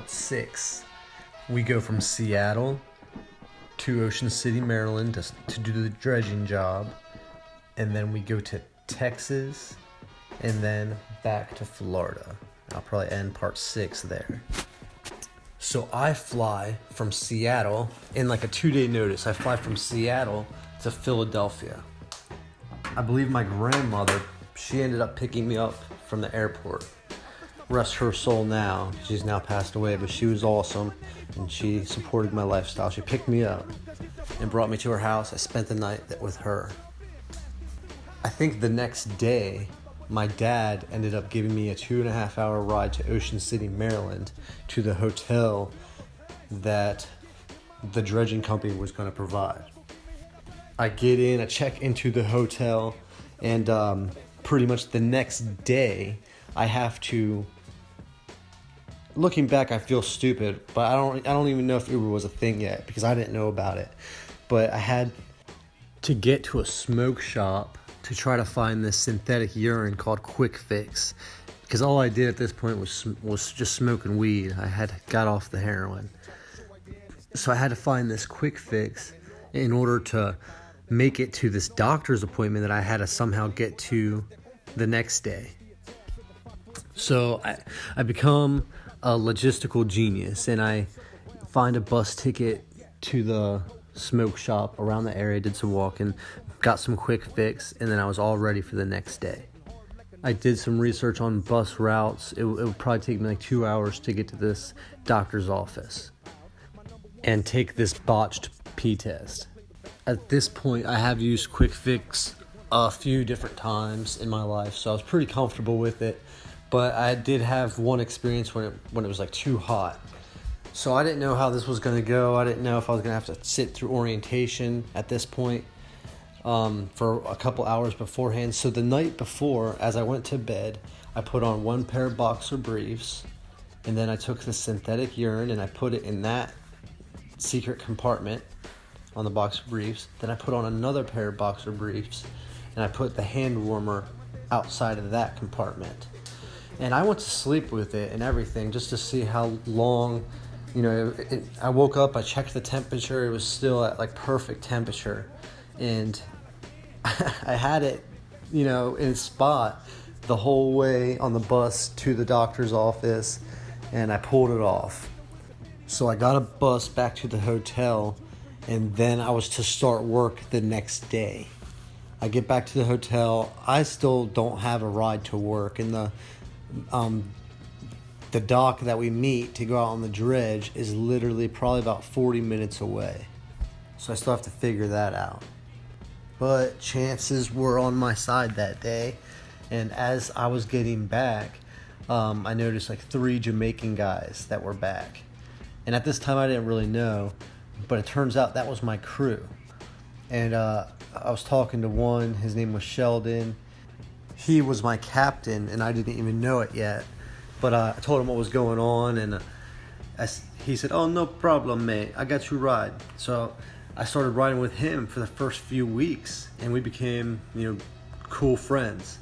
part 6. We go from Seattle to Ocean City, Maryland to do the dredging job. And then we go to Texas and then back to Florida. I'll probably end part 6 there. So I fly from Seattle in like a 2-day notice. I fly from Seattle to Philadelphia. I believe my grandmother, she ended up picking me up from the airport. Rest her soul now. She's now passed away, but she was awesome and she supported my lifestyle. She picked me up and brought me to her house. I spent the night with her. I think the next day, my dad ended up giving me a 2.5-hour ride to Ocean City, Maryland, to the hotel that the dredging company was going to provide. I get in, I check into the hotel, and pretty much the next day, I have to. Looking back, I feel stupid, but I don't even know if Uber was a thing yet because I didn't know about it. But I had to get to a smoke shop to try to find this synthetic urine called Quick Fix, because all I did at this point was just smoking weed. I had got off the heroin, so I had to find this Quick Fix in order to make it to this doctor's appointment that I had to somehow get to the next day. So I become a logistical genius, and I find a bus ticket to the smoke shop around the area, did some walking, got some Quick Fix, and then I was all ready for the next day. I did some research on bus routes. It would probably take me like 2 hours to get to this doctor's office and take this botched pee test. At this point, I have used Quick Fix a few different times in my life, so I was pretty comfortable with it. But I did have one experience when it was like too hot. So I didn't know how this was going to go. I didn't know if I was going to have to sit through orientation at this point for a couple hours beforehand. So the night before, as I went to bed, I put on one pair of boxer briefs, and then I took the synthetic urine and I put it in that secret compartment on the boxer briefs. Then I put on another pair of boxer briefs and I put the hand warmer outside of that compartment. And I went to sleep with it and everything just to see how long, I woke up, I checked the temperature, it was still at like perfect temperature. And I had it, in its spot the whole way on the bus to the doctor's office, and I pulled it off. So I got a bus back to the hotel, and then I was to start work the next day. I get back to the hotel, I still don't have a ride to work, and the dock that we meet to go out on the dredge is literally probably about 40 minutes away. So I still have to figure that out. But chances were on my side that day. And as I was getting back, I noticed like 3 Jamaican guys that were back. And at this time I didn't really know, but it turns out that was my crew. And I was talking to one, his name was Sheldon. He was my captain, and I didn't even know it yet. But I told him what was going on, and he said, "Oh, no problem, mate. I got you a ride." So I started riding with him for the first few weeks, and we became, cool friends.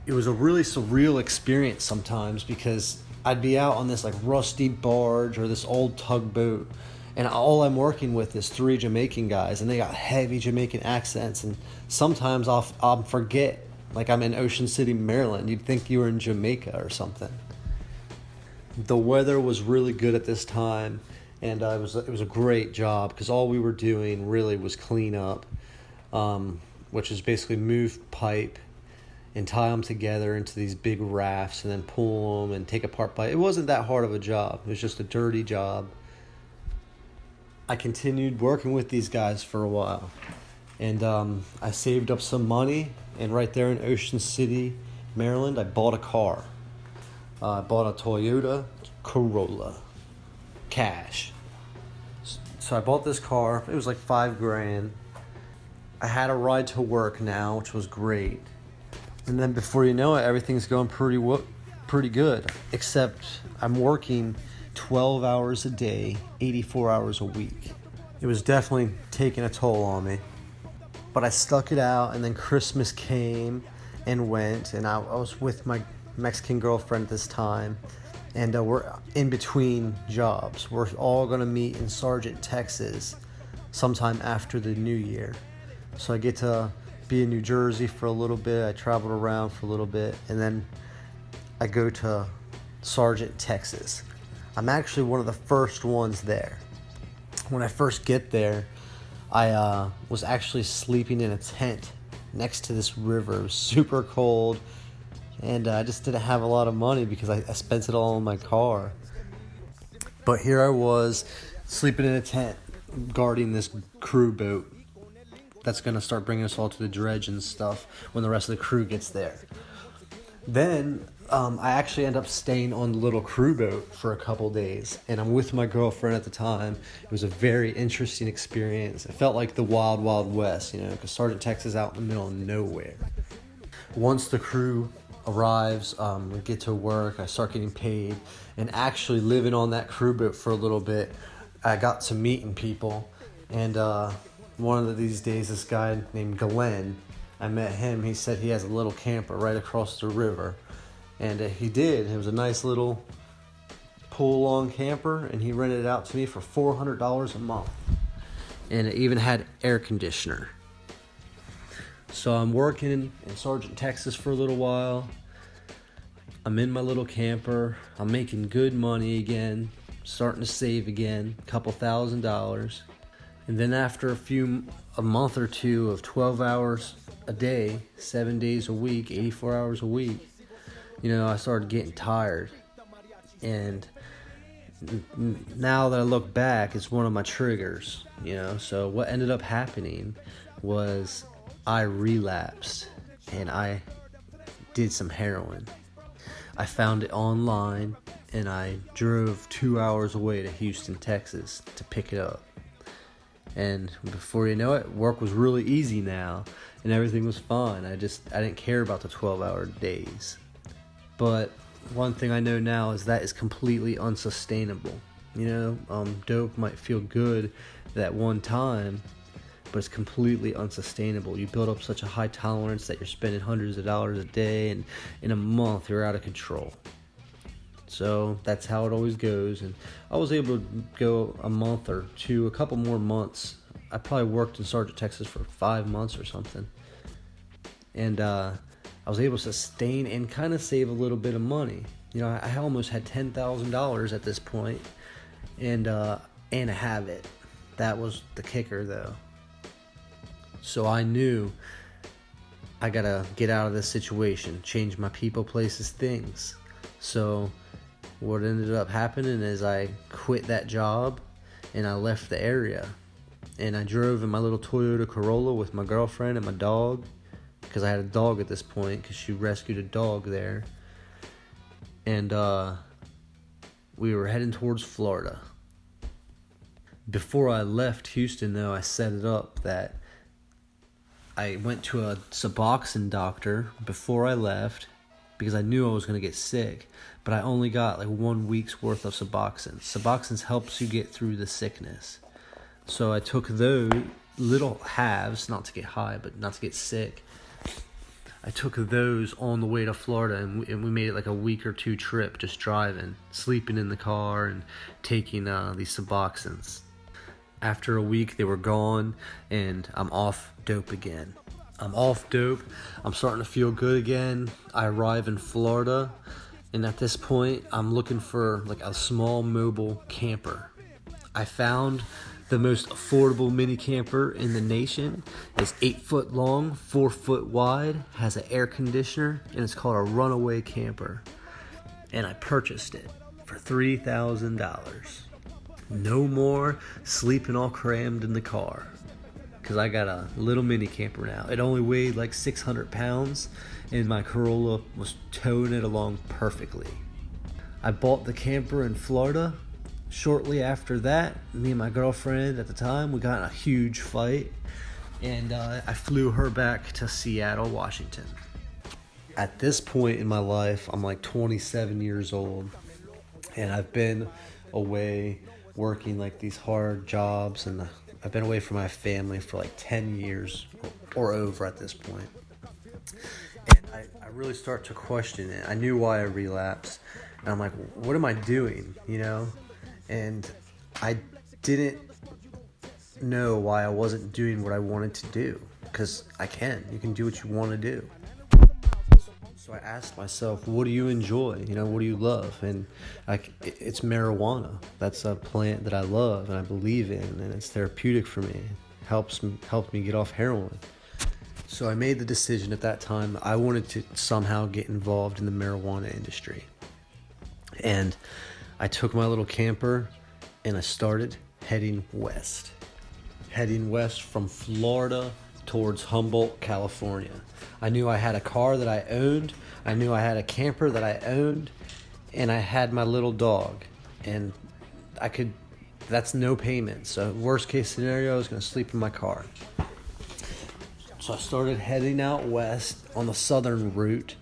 It was a really surreal experience sometimes because I'd be out on this like rusty barge or this old tugboat, and all I'm working with is 3 Jamaican guys, and they got heavy Jamaican accents, and sometimes I'll forget. Like I'm in Ocean City, Maryland. You'd think you were in Jamaica or something. The weather was really good at this time, and it was a great job because all we were doing really was clean up, which is basically move pipe and tie them together into these big rafts and then pull them and take apart pipe. It wasn't that hard of a job. It was just a dirty job. I continued working with these guys for a while, and I saved up some money. And right there in Ocean City, Maryland, I bought a car. I bought a Toyota Corolla, cash. So I bought this car. It was like $5,000. I had a ride to work now, which was great. And then before you know it, everything's going pretty good. Except I'm working 12 hours a day, 84 hours a week. It was definitely taking a toll on me. But I stuck it out, and then Christmas came and went, and I was with my Mexican girlfriend this time, and we're in between jobs. We're all gonna meet in Sargent, Texas, sometime after the new year. So I get to be in New Jersey for a little bit. I traveled around for a little bit, and then I go to Sargent, Texas. I'm actually one of the first ones there. When I first get there, I was actually sleeping in a tent next to this river. It was super cold, and I just didn't have a lot of money because I spent it all in my car. But here I was, sleeping in a tent, guarding this crew boat that's going to start bringing us all to the dredge and stuff when the rest of the crew gets there. Then I actually end up staying on the little crew boat for a couple days, and I'm with my girlfriend at the time. It was a very interesting experience. It felt like the wild, wild west, because Sargent, Texas, out in the middle of nowhere. Once the crew arrives, we get to work, I start getting paid, and actually living on that crew boat for a little bit, I got to meeting people. And one of these days, this guy named Glenn, I met him. He said he has a little camper right across the river, and he did. It was a nice little pull-along camper, and he rented it out to me for $400 a month, and it even had air conditioner. So I'm working in Sargent, Texas for a little while. I'm in my little camper. I'm making good money again, starting to save again, a couple $1,000. And then after a month or two of 12 hours a day, 7 days a week, 84 hours a week, I started getting tired. And now that I look back, it's one of my triggers, So what ended up happening was I relapsed and I did some heroin. I found it online, and I drove 2 hours away to Houston, Texas to pick it up. And before you know it, work was really easy now, and everything was fine. I didn't care about the 12-hour days. But one thing I know now is that is completely unsustainable. Dope might feel good that one time, but it's completely unsustainable. You build up such a high tolerance that you're spending hundreds of dollars a day, and in a month you're out of control. So that's how it always goes. And I was able to go a month or two, a couple more months. I probably worked in Sargent, Texas for 5 months or something. And I was able to sustain and kind of save a little bit of money. I almost had $10,000 at this point, and I have it. That was the kicker, though. So I knew I gotta get out of this situation, change my people, places, things. So what ended up happening is I quit that job and I left the area. And I drove in my little Toyota Corolla with my girlfriend and my dog, because I had a dog at this point, because she rescued a dog there. And we were heading towards Florida. Before I left Houston, though, I set it up that I went to a Suboxone doctor before I left, because I knew I was going to get sick, but I only got like 1 week's worth of Suboxone. Suboxone helps you get through the sickness. So I took those little halves, not to get high, but not to get sick. I took those on the way to Florida, and we made it like a week or two trip, just driving, sleeping in the car, and taking these Suboxones. After a week, they were gone, and I'm off dope again. I'm off dope. I'm starting to feel good again. I arrive in Florida, and at this point, I'm looking for like a small mobile camper. I found the most affordable mini camper in the nation. It's 8 foot long, 4 foot wide, has an air conditioner, and it's called a Runaway Camper. And I purchased it for $3,000. No more sleeping all crammed in the car, because I got a little mini camper now. It only weighed like 600 pounds, and my Corolla was towing it along perfectly. I bought the camper in Florida. Shortly after that, me and my girlfriend at the time, we got in a huge fight, and I flew her back to Seattle, Washington. At this point in my life, I'm like 27 years old, and I've been away working like these hard jobs, and I've been away from my family for like 10 years or over at this point. And I really start to question it. I knew why I relapsed, And I'm like, what am I doing, And I didn't know why I wasn't doing what I wanted to do, because you can do what you want to do. So I asked myself, what do you enjoy? What do you love? And it's marijuana. That's a plant that I love and I believe in, and it's therapeutic for me. It helps me get off heroin. So I made the decision at that time I wanted to somehow get involved in the marijuana industry. And I took my little camper and I started heading west from Florida towards Humboldt, California. I knew I had a car that I owned. I knew I had a camper that I owned, and I had my little dog, and that's no payment. So worst case scenario, I was going to sleep in my car. So I started heading out west on the southern route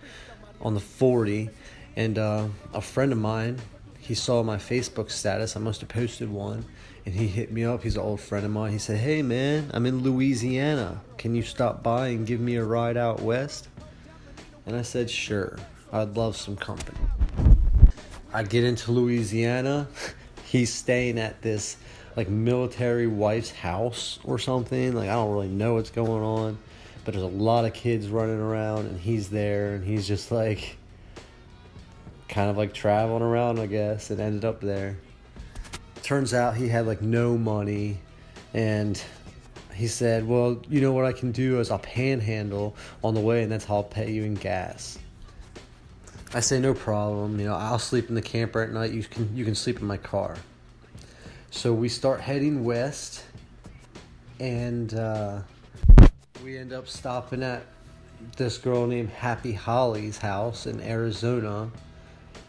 on the 40, and a friend of mine, he saw my Facebook status. I must have posted one, and he hit me up. He's an old friend of mine. He said, "Hey man, I'm in Louisiana. Can you stop by and give me a ride out west?" And I said, sure, I'd love some company. I get into Louisiana. He's staying at this military wife's house or something. I don't really know what's going on, but there's a lot of kids running around, and he's there, and he's just kind of traveling around, I guess, and ended up there. Turns out he had no money, and he said, well, you know what I can do is I'll panhandle on the way, and that's how I'll pay you in gas. I say, no problem. I'll sleep in the camper at night. You can sleep in my car. So we start heading west, and we end up stopping at this girl named Happy Holly's house in Arizona.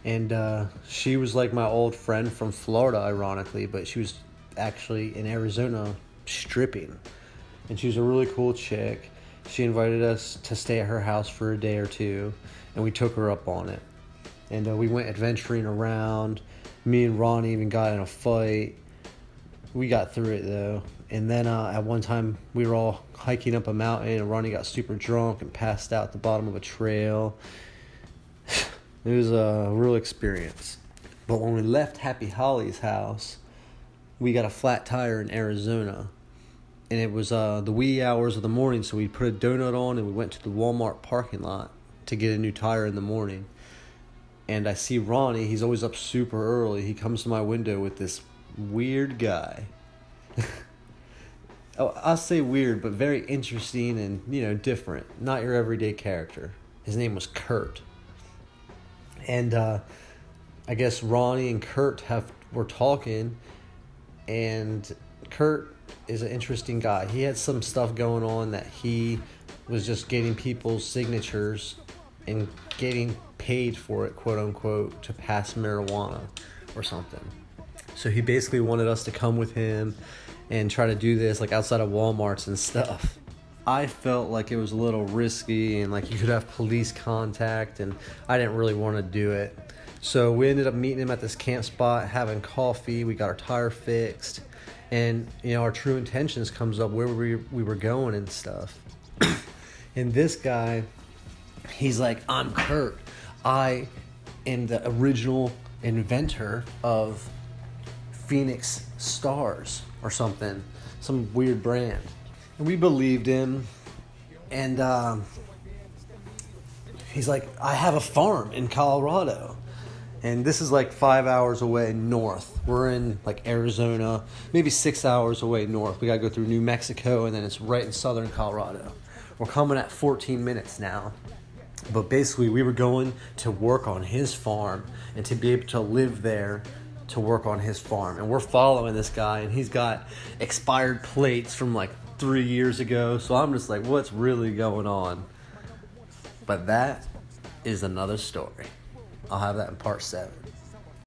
And she was my old friend from Florida, ironically, but she was actually in Arizona stripping. And she was a really cool chick. She invited us to stay at her house for a day or two, and we took her up on it. And we went adventuring around. Me and Ronnie even got in a fight. We got through it, though. And then at one time, we were all hiking up a mountain, and Ronnie got super drunk and passed out at the bottom of a trail. It was a real experience. But when we left Happy Holly's house, we got a flat tire in Arizona. And it was the wee hours of the morning, so we put a donut on and we went to the Walmart parking lot to get a new tire in the morning. And I see Ronnie, he's always up super early. He comes to my window with this weird guy. I'll say weird, but very interesting and, different. Not your everyday character. His name was Kurt. And I guess Ronnie and Kurt were talking, and Kurt is an interesting guy. He had some stuff going on that he was just getting people's signatures and getting paid for it, quote unquote, to pass marijuana or something. So he basically wanted us to come with him and try to do this outside of Walmarts and stuff. I felt like it was a little risky and you could have police contact, and I didn't really want to do it. So we ended up meeting him at this camp spot, having coffee. We got our tire fixed, and our true intentions comes up where we were going and stuff. And this guy, he's like, I'm Kurt. I am the original inventor of Phoenix Stars or something, some weird brand. And we believed him, and he's like, I have a farm in Colorado. And this is 5 hours away north. We're in Arizona, maybe 6 hours away north. We got to go through New Mexico, and then it's right in southern Colorado. We're coming at 14 minutes now. But basically, we were going to work on his farm and to be able to live there to work on his farm. And we're following this guy, and he's got expired plates from 3 years ago. So I'm just what's really going on? But that is another story. I'll have that in part 7.